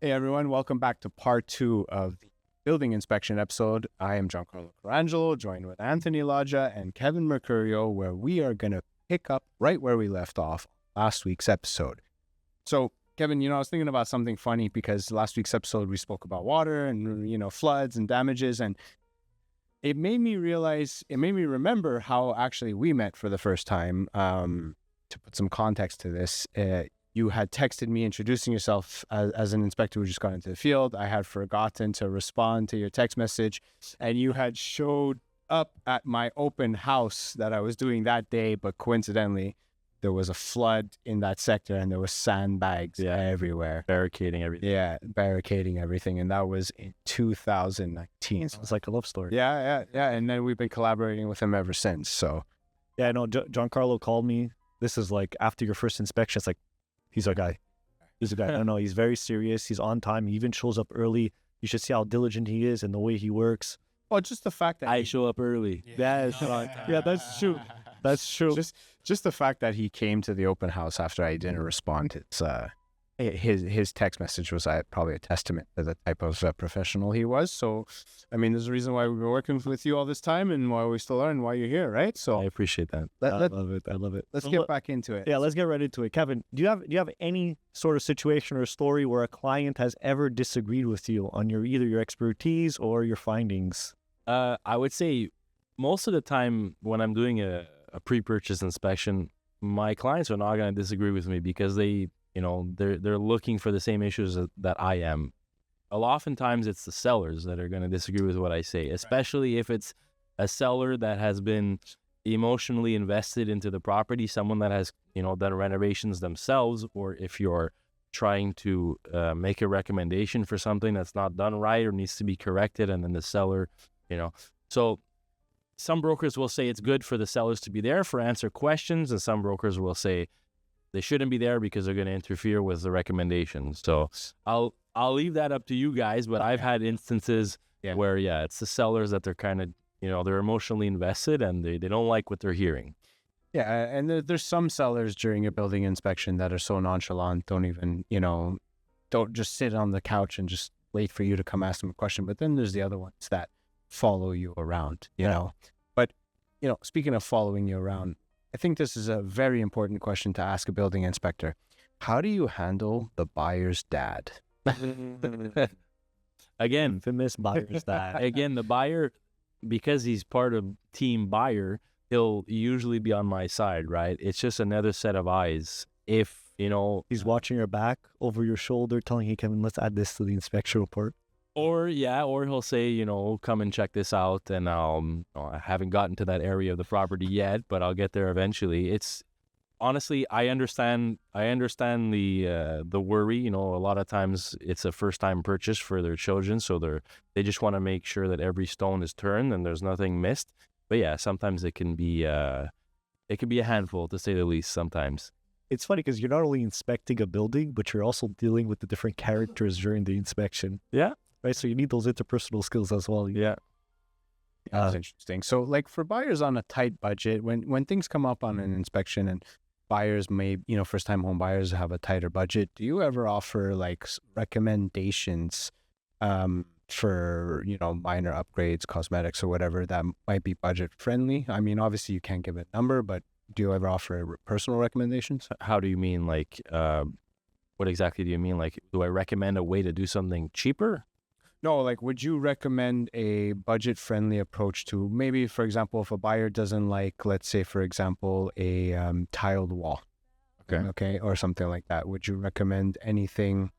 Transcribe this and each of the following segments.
Hey everyone, welcome back to part 2 of the building inspection episode. I am Giancarlo Carangelo, joined with Anthony Lodgia and Kevin Mercurio, where we are going to pick up right where we left off last week's episode. So, Kevin, I was thinking about something funny because last week's episode we spoke about water and, floods and damages, and it made me remember how actually we met for the first time. To put some context to this, you had texted me introducing yourself as an inspector who just got into the field. I had forgotten to respond to your text message, and you had showed up at my open house that I was doing that day, but coincidentally, there was a flood in that sector and there was sandbags everywhere. Barricading everything. Yeah, barricading everything. And that was in 2019. So it's like a love story. Yeah. And then we've been collaborating with him ever since. So, yeah, no, Giancarlo called me. This is like after your first inspection. It's like, he's our guy. He's a guy. No, he's very serious. He's on time. He even shows up early. You should see how diligent he is and the way he works. Well, just the fact that I show up early. That's true. That's true. Just the fact that he came to the open house after I didn't respond. It's his text message was probably a testament to the type of professional he was. So, I mean, there's a reason why we've been working with you all this time and why we still are and why you're here, right? So I appreciate that. I love it. Let's get back into it. Yeah, let's get right into it. Kevin, do you have any sort of situation or story where a client has ever disagreed with you on either your expertise or your findings? I would say most of the time when I'm doing a pre-purchase inspection, my clients are not going to disagree with me because they're looking for the same issues that I am. Oftentimes it's the sellers that are going to disagree with what I say, especially if it's a seller that has been emotionally invested into the property, someone that has, done renovations themselves, or if you're trying to make a recommendation for something that's not done right or needs to be corrected, and then the seller, So some brokers will say it's good for the sellers to be there for answer questions, and some brokers will say they shouldn't be there because they're going to interfere with the recommendations. So I'll leave that up to you guys, but I've had instances where, it's the sellers that they're kind of, they're emotionally invested and they don't like what they're hearing. Yeah, and there's some sellers during a building inspection that are so nonchalant, don't even, don't just sit on the couch and just wait for you to come ask them a question. But then there's the other ones that follow you around, But, speaking of following you around, I think this is a very important question to ask a building inspector. How do you handle the buyer's dad? Again, infamous buyer's dad. Again, the buyer, because he's part of team buyer, he'll usually be on my side, right? It's just another set of eyes. If, he's watching your back over your shoulder, telling, hey, Kevin, let's add this to the inspection report. Or he'll say, come and check this out, and I haven't gotten to that area of the property yet, but I'll get there eventually. It's honestly, I understand the worry. A lot of times it's a first time purchase for their children, so they just want to make sure that every stone is turned and there's nothing missed. But yeah, sometimes it can be a handful, to say the least. Sometimes it's funny because you're not only inspecting a building, but you're also dealing with the different characters during the inspection. Yeah. Right, so you need those interpersonal skills as well. Yeah. That's interesting. So, like for buyers on a tight budget, when things come up on an inspection and buyers may, first-time home buyers have a tighter budget, do you ever offer like recommendations for, minor upgrades, cosmetics or whatever that might be budget friendly? I mean, obviously you can't give a number, but do you ever offer personal recommendations? How do you mean? Like, what exactly do you mean? Like, do I recommend a way to do something cheaper? No, like, would you recommend a budget-friendly approach to maybe, for example, if a buyer doesn't like, let's say, for example, a tiled wall, okay, or something like that? Would you recommend anything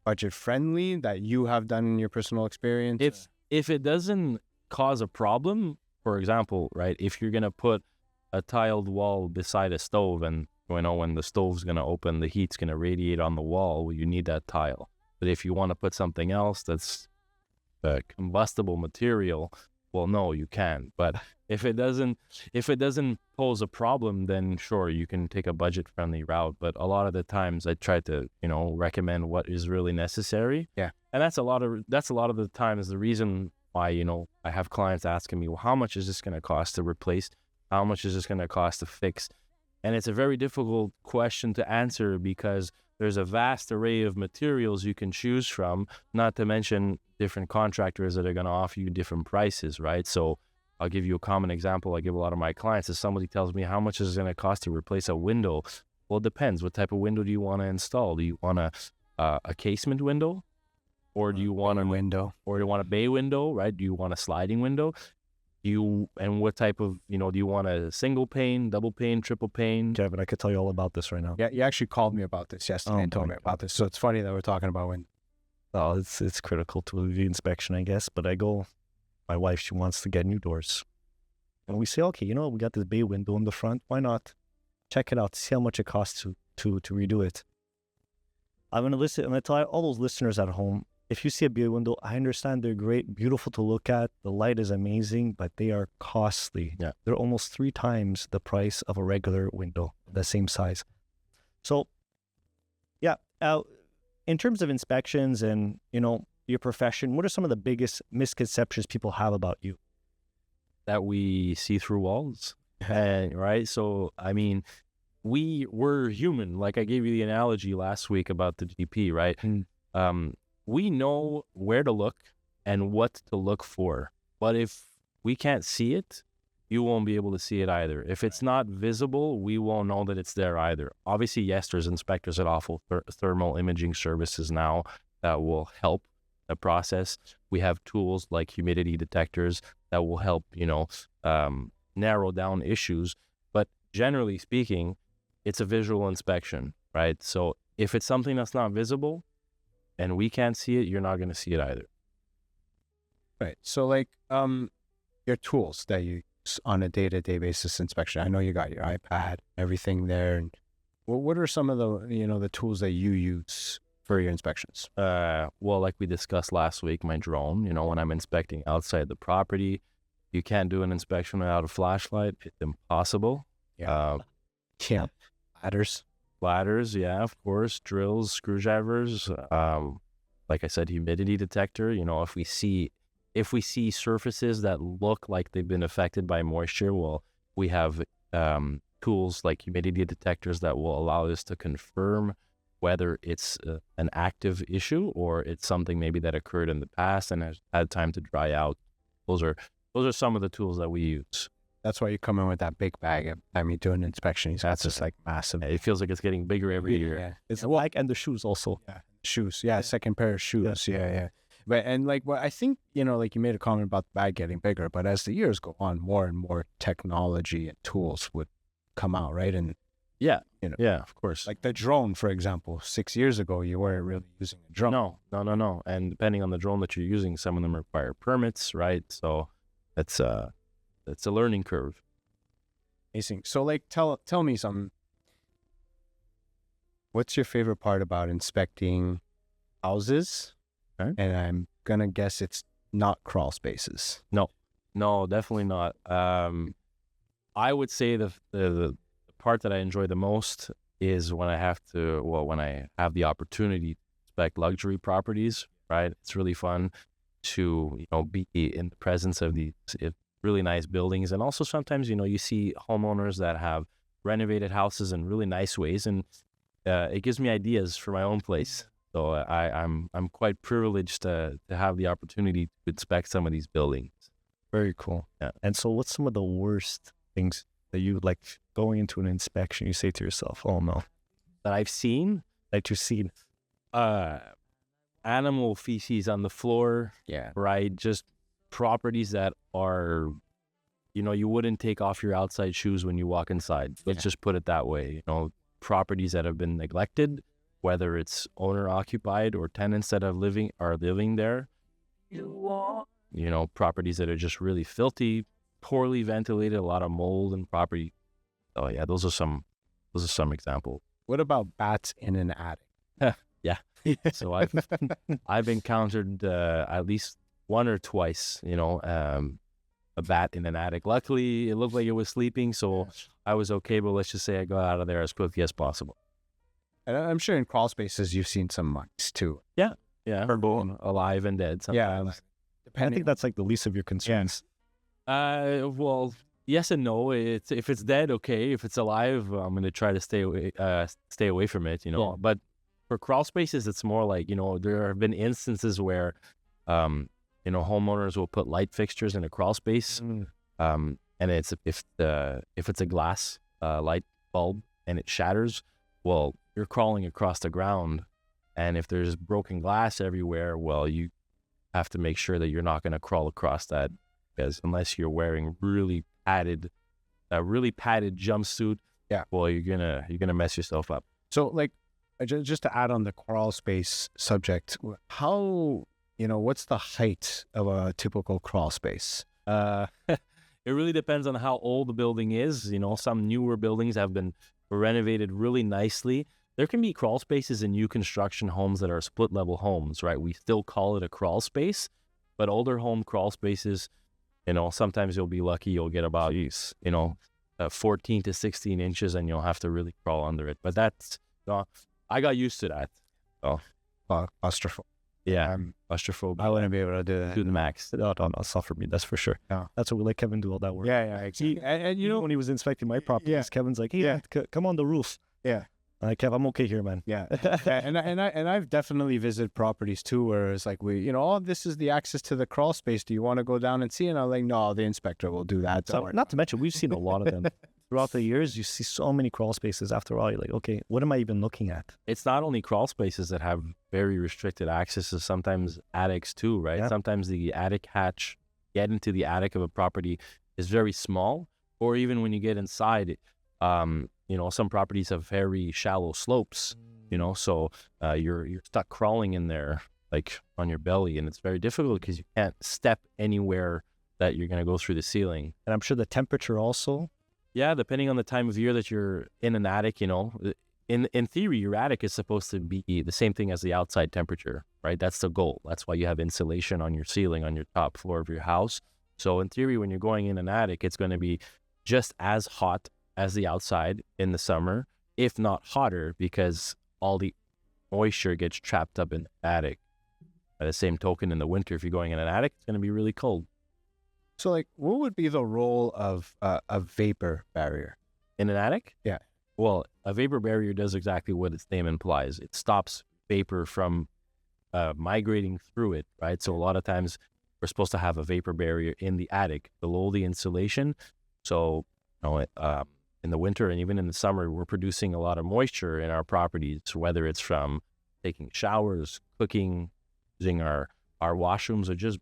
budget-friendly that you have done in your personal experience? If it doesn't cause a problem, for example, right, if you're going to put a tiled wall beside a stove and, when the stove's going to open, the heat's going to radiate on the wall, well, you need that tile. But if you want to put something else that's combustible material, well, no, you can't. But if it doesn't pose a problem, then sure, you can take a budget-friendly route. But a lot of the times, I try to, recommend what is really necessary. Yeah, and that's a lot of the times the reason why, I have clients asking me, well, how much is this going to cost to replace? How much is this going to cost to fix? And it's a very difficult question to answer because there's a vast array of materials you can choose from, not to mention different contractors that are going to offer you different prices, right? So I'll give you a common example I give a lot of my clients. If somebody tells me how much is it going to cost to replace a window, well, it depends. What type of window do you want to install? Do you want a casement window? Or do you want a window? Or do you want a bay window, right? Do you want a sliding window? And what type of, do you want a single pane, double pane, triple pane? Kevin, I could tell you all about this right now. Yeah, you actually called me about this yesterday and told me about this. So it's funny that we're talking about windows. Oh, it's critical to the inspection, I guess. But my wife, she wants to get new doors. And we say, okay, we got this bay window in the front. Why not check it out, see how much it costs to redo it? I'm going to tell all those listeners at home, if you see a bay window, I understand they're great, beautiful to look at. The light is amazing, but they are costly. Yeah. They're almost 3 times the price of a regular window, the same size. So, yeah, in terms of inspections and, your profession, what are some of the biggest misconceptions people have about you? That we see through walls, right? So, I mean, we're human. Like I gave you the analogy last week about the GP, right? We know where to look and what to look for. But if we can't see it, you won't be able to see it either. If it's not visible, we won't know that it's there either. Obviously, yes, there's inspectors that offer thermal imaging services now that will help the process. We have tools like humidity detectors that will help, narrow down issues. But generally speaking, it's a visual inspection, right? So if it's something that's not visible, and we can't see it, you're not going to see it either. Right. So like your tools that you use on a day-to-day basis inspection. I know you got your iPad, everything there. And what are some of the tools that you use for your inspections? Well, like we discussed last week, my drone, when I'm inspecting outside the property, you can't do an inspection without a flashlight. It's impossible. Yeah. Ladders, yeah, of course, drills, screwdrivers. Like I said, humidity detector. If we see surfaces that look like they've been affected by moisture, well, we have tools like humidity detectors that will allow us to confirm whether it's an active issue or it's something maybe that occurred in the past and has had time to dry out. Those are some of the tools that we use. That's why you come in with that big bag. I mean, doing an inspection, that's just like massive. It feels like it's getting bigger every year. Yeah. It's the bag and the shoes also. Yeah, shoes. Yeah, second pair of shoes. Yeah. But I think like you made a comment about the bag getting bigger, but as the years go on, more and more technology and tools would come out, right? And yeah, of course. Like the drone, for example, 6 years ago, you weren't really using a drone. No. And depending on the drone that you're using, some of them require permits, right? So it's a learning curve. Amazing. So like, tell me something. What's your favorite part about inspecting houses? Okay. And I'm going to guess it's not crawl spaces. No, definitely not. I would say the part that I enjoy the most is when I have the opportunity to inspect luxury properties, right? It's really fun to, be in the presence of these really nice buildings. And also sometimes, you see homeowners that have renovated houses in really nice ways. And it gives me ideas for my own place. So I'm quite privileged to have the opportunity to inspect some of these buildings. Very cool. Yeah. And so what's some of the worst things that you like going into an inspection, you say to yourself, oh no, That I've seen? that you've seen? Animal feces on the floor. Yeah. Right? Just properties that are, you wouldn't take off your outside shoes when you walk inside. Let's just put it that way. Properties that have been neglected, whether it's owner occupied or tenants that are living there. Properties that are just really filthy, poorly ventilated, a lot of mold in property. Oh yeah, those are some examples. What about bats in an attic? Yeah. So I've encountered at least one or twice, a bat in an attic. Luckily, it looked like it was sleeping, so I was okay. But let's just say I got out of there as quickly as possible. And I'm sure in crawl spaces you've seen some mice too. Yeah, alive and dead. Sometimes. Yeah, I think that's like the least of your concerns. Well, Yes and no. It's if it's dead, okay. If it's alive, I'm gonna try to stay away from it. Yeah. But for crawl spaces, it's more like there have been instances where, homeowners will put light fixtures in a crawl space, and it's if it's a glass light bulb and it shatters, well, you're crawling across the ground, and if there's broken glass everywhere, well, you have to make sure that you're not going to crawl across that, because unless you're wearing really padded jumpsuit, well, you're gonna mess yourself up. So, like, just to add on the crawl space subject, how what's the height of a typical crawl space? It really depends on how old the building is. Some newer buildings have been renovated really nicely. There can be crawl spaces in new construction homes that are split level homes, right? We still call it a crawl space, but older home crawl spaces, sometimes you'll be lucky, you'll get about 14 to 16 inches, and you'll have to really crawl under it. But that's, I got used to that. Oh, claustrophobic. Yeah, claustrophobic. I wouldn't be able to do that. To the max. No, it's not for me. That's for sure. Yeah. That's what we let Kevin do all that work. Yeah, exactly. And when he was inspecting my properties, Kevin's like, "Hey, man, come on the roof." Yeah. I'm like, Kev, I'm okay here, man. Yeah. and I've definitely visited properties too, where it's like this is the access to the crawl space. Do you want to go down and see? And I'm like, no, the inspector will do that. So, not to mention, we've seen a lot of them throughout the years. You see so many crawl spaces. After all, you're like, okay, what am I even looking at? It's not only crawl spaces that have very restricted access, to sometimes attics too, right? Yeah. Sometimes the attic hatch, get into the attic of a property, is very small, or even when you get inside, some properties have very shallow slopes, so you're stuck crawling in there like on your belly, and it's very difficult because you can't step anywhere that you're going to go through the ceiling. And I'm sure the temperature also. Yeah, depending on the time of year that you're in an attic, in theory, your attic is supposed to be the same thing as the outside temperature, right? That's the goal. That's why you have insulation on your ceiling, on your top floor of your house. So in theory, when you're going in an attic, it's going to be just as hot as the outside in the summer, if not hotter, because all the moisture gets trapped up in the attic. By the same token, in the winter, if you're going in an attic, it's going to be really cold. So, like, what would be the role of a vapor barrier in an attic? Yeah. Well, a vapor barrier does exactly what its name implies. It stops vapor from migrating through it, right? So a lot of times we're supposed to have a vapor barrier in the attic below the insulation. So, in the winter and even in the summer, we're producing a lot of moisture in our properties, whether it's from taking showers, cooking, using our washrooms, or just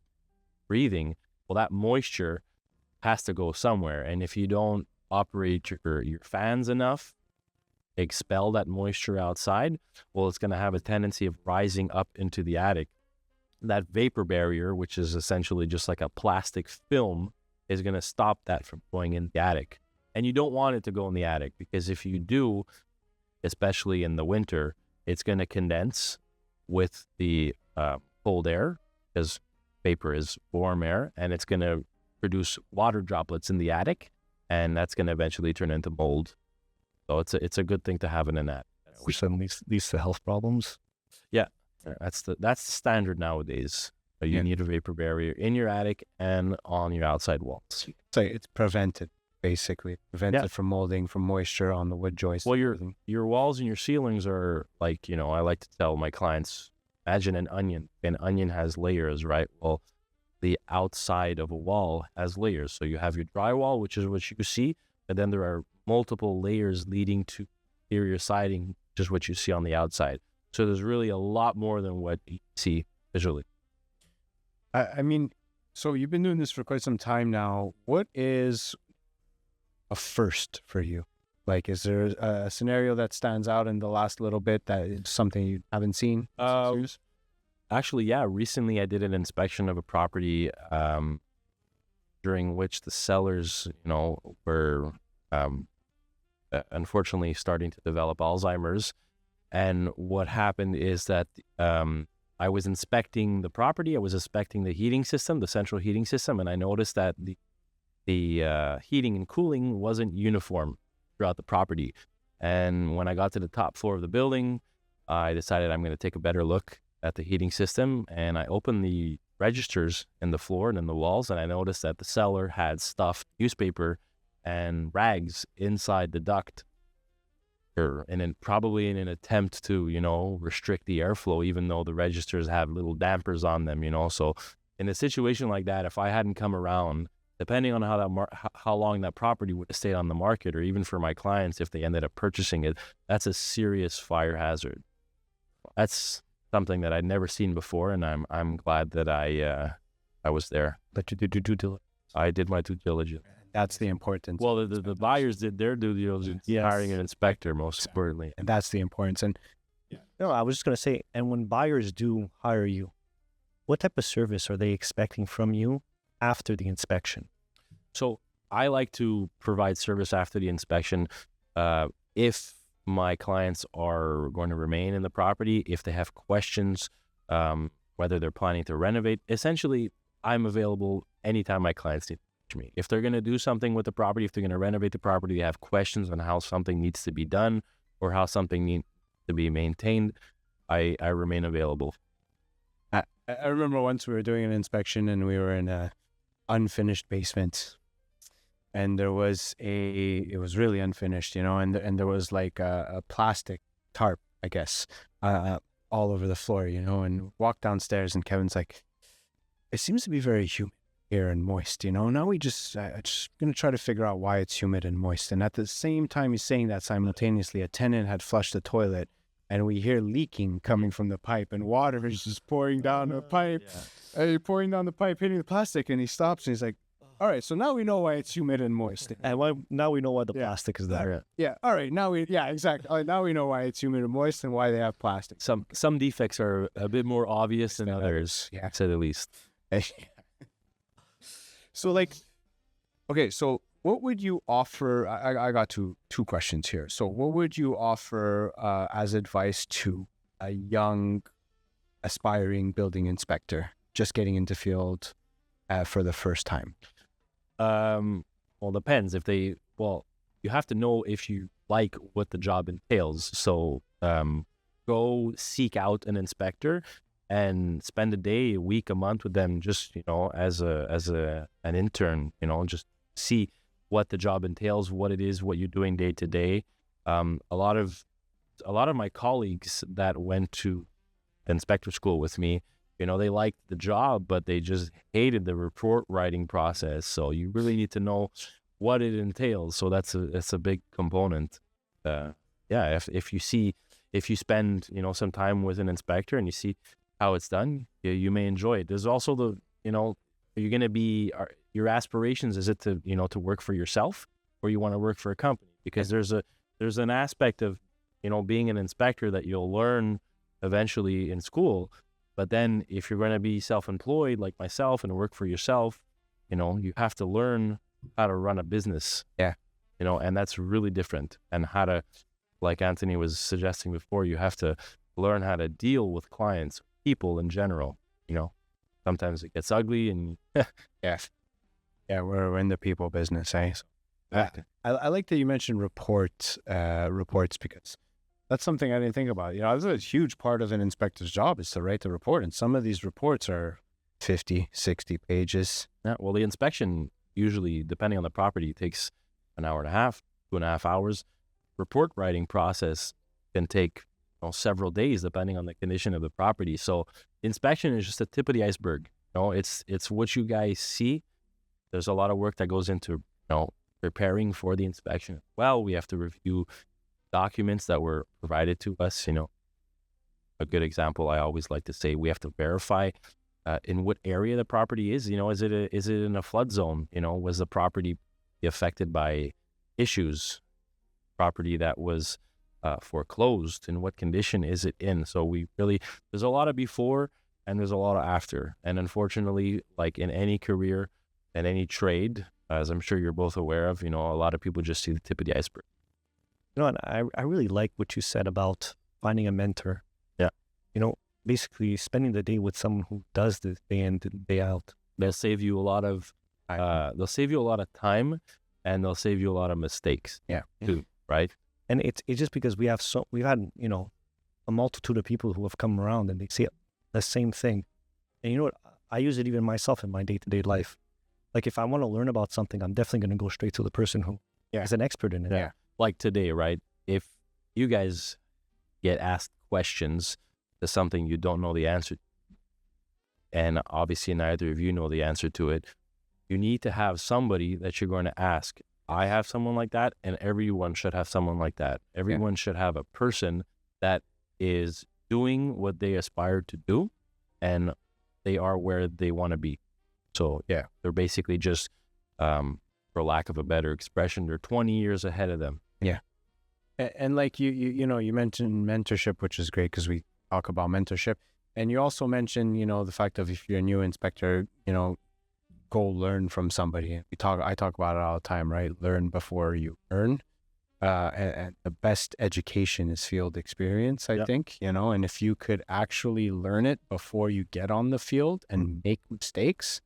breathing. Well, that moisture has to go somewhere. And if you don't operate your fans enough, expel that moisture outside, well, it's going to have a tendency of rising up into the attic. That vapor barrier, which is essentially just like a plastic film, is going to stop that from going in the attic. And you don't want it to go in the attic, because if you do, especially in the winter, it's going to condense with the cold air, because vapor is warm air, and it's going to produce water droplets in the attic, and that's going to eventually turn into mold. So it's a good thing to have in an attic. Which then leads to health problems. Yeah, that's the standard nowadays. You need a vapor barrier in your attic and on your outside walls. So it's prevented, basically. Prevented from molding, from moisture on the wood joists. Well, your walls and your ceilings are like, I like to tell my clients, imagine an onion. An onion has layers, right? Well, the outside of a wall has layers. So you have your drywall, which is what you see, and then there are multiple layers leading to exterior siding, which is what you see on the outside. So there's really a lot more than what you see visually. I mean, so you've been doing this for quite some time now. What is a first for you? Like, is there a scenario that stands out in the last little bit that is something you haven't seen? Actually, yeah. Recently, I did an inspection of a property during which the sellers, were unfortunately starting to develop Alzheimer's. And what happened is that I was inspecting the property. I was inspecting the heating system, the central heating system, and I noticed that the heating and cooling wasn't uniform throughout the property. And when I got to the top floor of the building, I decided I'm going to take a better look at the heating system, and I opened the registers in the floor and in the walls, and I noticed that the seller had stuffed newspaper and rags inside the duct, and then probably in an attempt to, restrict the airflow, even though the registers have little dampers on them, So in a situation like that, if I hadn't come around, depending on how long that property would have stayed on the market, or even for my clients, if they ended up purchasing it, that's a serious fire hazard. That's something that I'd never seen before, and I'm glad that I was there. That you did your due diligence. I did my due diligence. That's the importance. Well, the buyers did their due diligence, hiring an inspector, most importantly. And that's the importance. And No, I was just going to say, and when buyers do hire you, what type of service are they expecting from you after the inspection? So I like to provide service after the inspection. If my clients are going to remain in the property, if they have questions, whether they're planning to renovate, essentially, I'm available anytime my clients need to me. If they're going to do something with the property, if they're going to renovate the property, they have questions on how something needs to be done or how something needs to be maintained, I remain available. I remember once we were doing an inspection and we were in a unfinished basement, and it was really unfinished, and there was like a plastic tarp, I guess, all over the floor, and walked downstairs, and Kevin's like, it seems to be very humid here and moist, Now we just going to try to figure out why it's humid and moist. And at the same time he's saying that, simultaneously, a tenant had flushed the toilet, and we hear leaking coming from the pipe, and water is just pouring down the pipe, pouring down the pipe, hitting the plastic, and he stops and he's like, all right, so now we know why it's humid and moist. And now we know why the plastic is there. Yeah, all right, exactly. All right, now we know why it's humid and moist and why they have plastic. Some defects are a bit more obvious than others, to say the least. So so what would you offer? I got two questions here. So what would you offer as advice to a young, aspiring building inspector just getting into field for the first time? Well, depends. You have to know if you like what the job entails. So go seek out an inspector and spend a day, a week, a month with them, just as an intern. Just see what the job entails, what it is, what you're doing day to day. A lot of my colleagues that went to inspector school with me, they liked the job, but they just hated the report writing process. So you really need to know what it entails. So that's a big component. If you spend some time with an inspector and you see how it's done, you may enjoy it. There's also you're going to be, your aspirations, is it to work for yourself, or you want to work for a company? Because there's an aspect of being an inspector that you'll learn eventually in school, but then if you're going to be self-employed like myself and work for yourself, you have to learn how to run a business. And that's really different. And how to, like Anthony was suggesting before, you have to learn how to deal with clients, people in general. Sometimes it gets ugly, and we're in the people business, eh? So, I like that you mentioned reports, because that's something I didn't think about. That's a huge part of an inspector's job, is to write the report, and some of these reports are 50, 60 pages. Yeah, well, the inspection usually, depending on the property, takes an hour and a half, 2.5 hours. Report writing process can take several days, depending on the condition of the property. So inspection is just the tip of the iceberg. It's what you guys see. There's a lot of work that goes into preparing for the inspection. Well, we have to review documents that were provided to us. A good example I always like to say, we have to verify in what area the property is. Is it in a flood zone? Was the property affected by issues? Property that was foreclosed, in what condition is it in? So there's a lot of before and there's a lot of after. And unfortunately, like in any career and any trade, as I'm sure you're both aware of, a lot of people just see the tip of the iceberg. And I really like what you said about finding a mentor. Yeah. Basically spending the day with someone who does this day in, day out. They'll save you a lot of time, and they'll save you a lot of mistakes. Too, right? And it's just because we've had a multitude of people who have come around and they say the same thing. And you know what? I use it even myself in my day-to-day life. Like if I want to learn about something, I'm definitely going to go straight to the person who is an expert in it. Yeah. Like today, right? If you guys get asked questions to something you don't know the answer to, and obviously neither of you know the answer to it, you need to have somebody that you're going to ask. I have someone like that, and everyone should have someone like that. Everyone should have a person that is doing what they aspire to do, and they are where they want to be. So yeah, they're basically just, for lack of a better expression, they're 20 years ahead of them. Yeah. And like you know, you mentioned mentorship, which is great because we talk about mentorship. And you also mentioned, you know, the fact of if you're a new inspector, you know, go learn from somebody. I talk about it all the time, right? Learn before you earn. And the best education is field experience, I think, you know, and if you could actually learn it before you get on the field and make mistakes,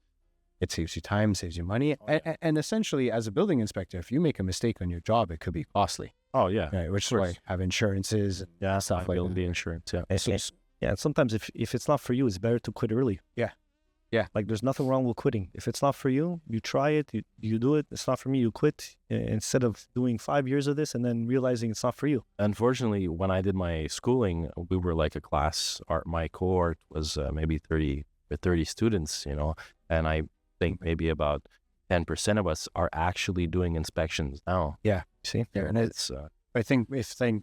it saves you time, saves you money. And essentially, as a building inspector, if you make a mistake on your job, it could be costly. Oh, yeah. Right, which is why I have insurances and stuff like that. The insurance, yeah. And sometimes if it's not for you, it's better to quit early. Yeah. Like there's nothing wrong with quitting. If it's not for you, you try it, you do it. It's not for me, you quit. Instead of doing 5 years of this and then realizing it's not for you. Unfortunately, when I did my schooling, we were like a class. My cohort was maybe 30 students, you know, and I think maybe about 10% of us are actually doing inspections now. Yeah. See? Yeah. And it's, I think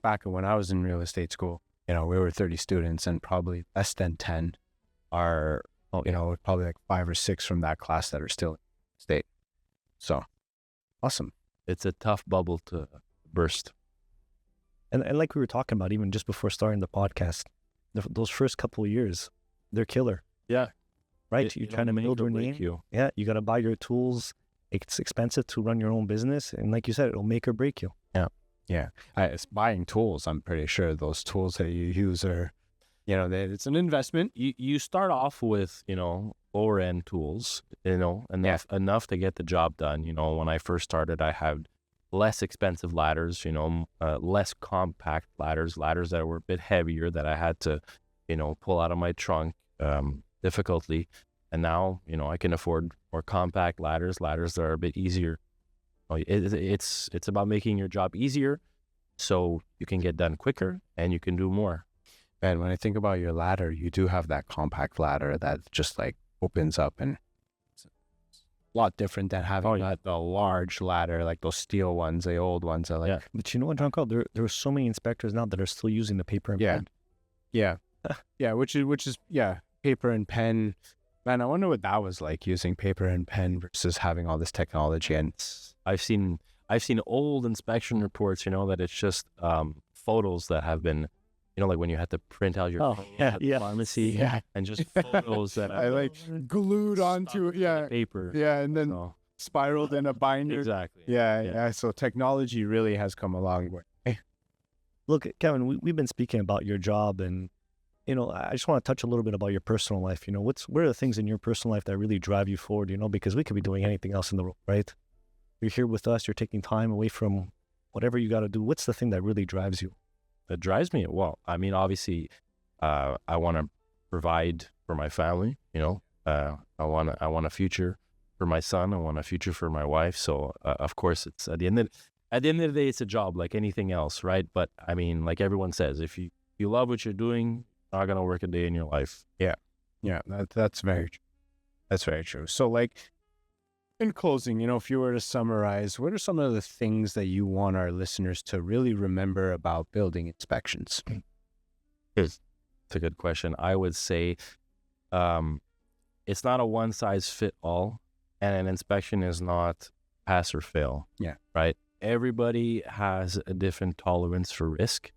back when I was in real estate school, you know, we were 30 students and probably less than 10 are, you know, probably like 5 or 6 from that class that are still in state. So awesome. It's a tough bubble to burst. And like we were talking about, even just before starting the podcast, those first couple of years, they're killer. Yeah. Right? You're trying to build your name. Yeah. You got to buy your tools. It's expensive to run your own business. And like you said, it'll make or break you. Yeah. Yeah. It's buying tools. I'm pretty sure those tools that you use are, you know, it's an investment. You start off with, you know, lower end tools, you know, enough to get the job done. You know, when I first started, I had less expensive ladders, you know, less compact ladders that were a bit heavier that I had to, you know, pull out of my trunk difficultly. And now, you know, I can afford more compact ladders that are a bit easier. It's about making your job easier so you can get done quicker and you can do more. And when I think about your ladder, you do have that compact ladder that just like opens up, and it's a lot different than having the large ladder, like those steel ones, the old ones. Are like, yeah. But you know what, John Carl? There are so many inspectors now that are still using the paper and pen. Yeah. Yeah. Which is paper and pen. Man, I wonder what that was like, using paper and pen versus having all this technology. And I've seen old inspection reports, you know, that it's just photos that have been, you know, like when you had to print out your pharmacy, and just photos that I like glued onto paper, and then spiraled in a binder. Exactly. Yeah. So technology really has come a long way. Look, Kevin, we've been speaking about your job, and you know, I just want to touch a little bit about your personal life. You know, what are the things in your personal life that really drive you forward? You know, because we could be doing anything else in the world, right? You're here with us. You're taking time away from whatever you got to do. What's the thing that really drives you? That drives me? Well, I mean, obviously, I want to provide for my family. You know, I want a future for my son. I want a future for my wife. So, of course, it's at the end of the day, it's a job like anything else, right? But I mean, like everyone says, if you love what you're doing, you're not gonna work a day in your life. Yeah, that's very true. That's very true. So, like, in closing, you know, if you were to summarize, what are some of the things that you want our listeners to really remember about building inspections? It's a good question. I would say it's not a one size fit all, and an inspection is not pass or fail. Yeah. Right? Everybody has a different tolerance for risk.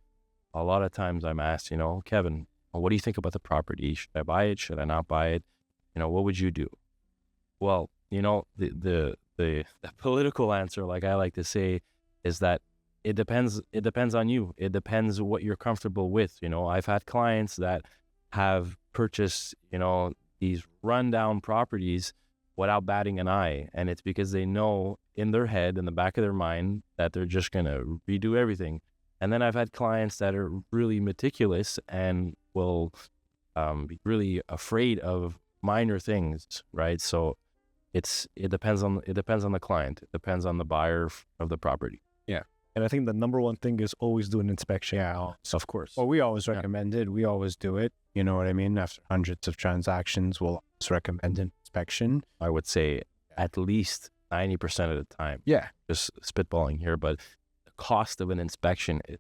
A lot of times I'm asked, you know, Kevin, what do you think about the property? Should I buy it? Should I not buy it? You know, what would you do? Well, you know, the political answer, like I like to say, is that it depends. It depends on you. It depends what you're comfortable with. You know, I've had clients that have purchased, you know, these rundown properties without batting an eye. And it's because they know in their head, in the back of their mind, that they're just going to redo everything. And then I've had clients that are really meticulous and will be really afraid of minor things, right? So it depends on the client. It depends on the buyer of the property. And I think the number one thing is always do an inspection. Yeah. Of course. Well, we always recommend it. We always do it. You know what I mean? After hundreds of transactions, we'll always recommend an inspection. I would say at least 90% of the time. Yeah. Just spitballing here, but the cost of an inspection is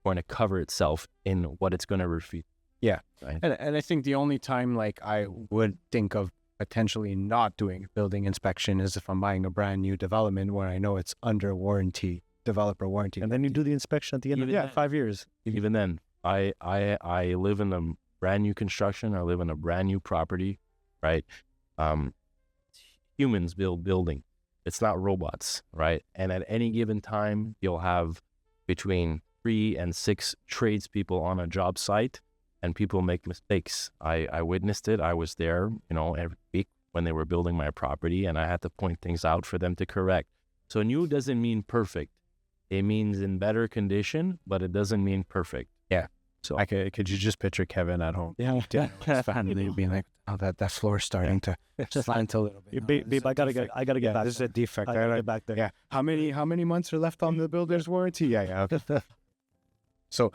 going to cover itself in what it's going to refute. Yeah. Right? And I think the only time like I would think of potentially not doing a building inspection is if I'm buying a brand new development where I know it's under warranty, developer warranty. And then you do the inspection at the end of Even 5 years. Even then, I live in a brand new construction. I live in a brand new property, right? Humans build building. It's not robots, right? And at any given time, you'll have between 3 and 6 tradespeople on a job site, and people make mistakes. I witnessed it. I was there, every week when they were building my property, and I had to point things out for them to correct. So new doesn't mean perfect. It means in better condition, but it doesn't mean perfect. Yeah. So Could you just picture Kevin at home? Yeah. His family being like, "Oh, that floor's starting to slant a little bit." Babe, I gotta get back. This is a defect. I gotta get back there. Yeah. How many months are left on the builder's warranty? Yeah. So, all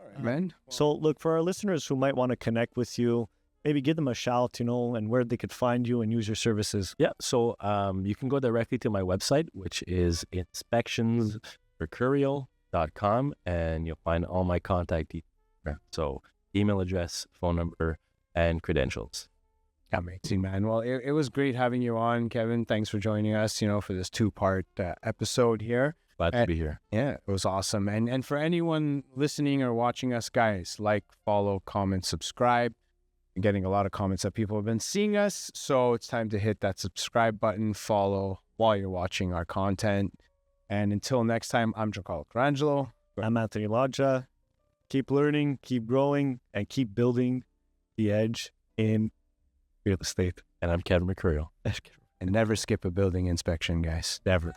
right, man. So look, for our listeners who might want to connect with you, maybe give them a shout, and where they could find you and use your services. Yeah, so you can go directly to my website, which is inspectionsmercurio.com, and you'll find all my contact details. So email address, phone number, and credentials. Amazing, man. Well, it was great having you on, Kevin. Thanks for joining us, for this 2-part episode here. Glad to be here. Yeah, it was awesome. And for anyone listening or watching us, guys, like, follow, comment, subscribe. I'm getting a lot of comments that people have been seeing us, so it's time to hit that subscribe button, follow while you're watching our content. And until next time, I'm Giancarlo Carangelo. I'm Anthony Lodja. Keep learning, keep growing, and keep building the edge in real estate. And I'm Kevin Mercurio. And never skip a building inspection, guys. Never.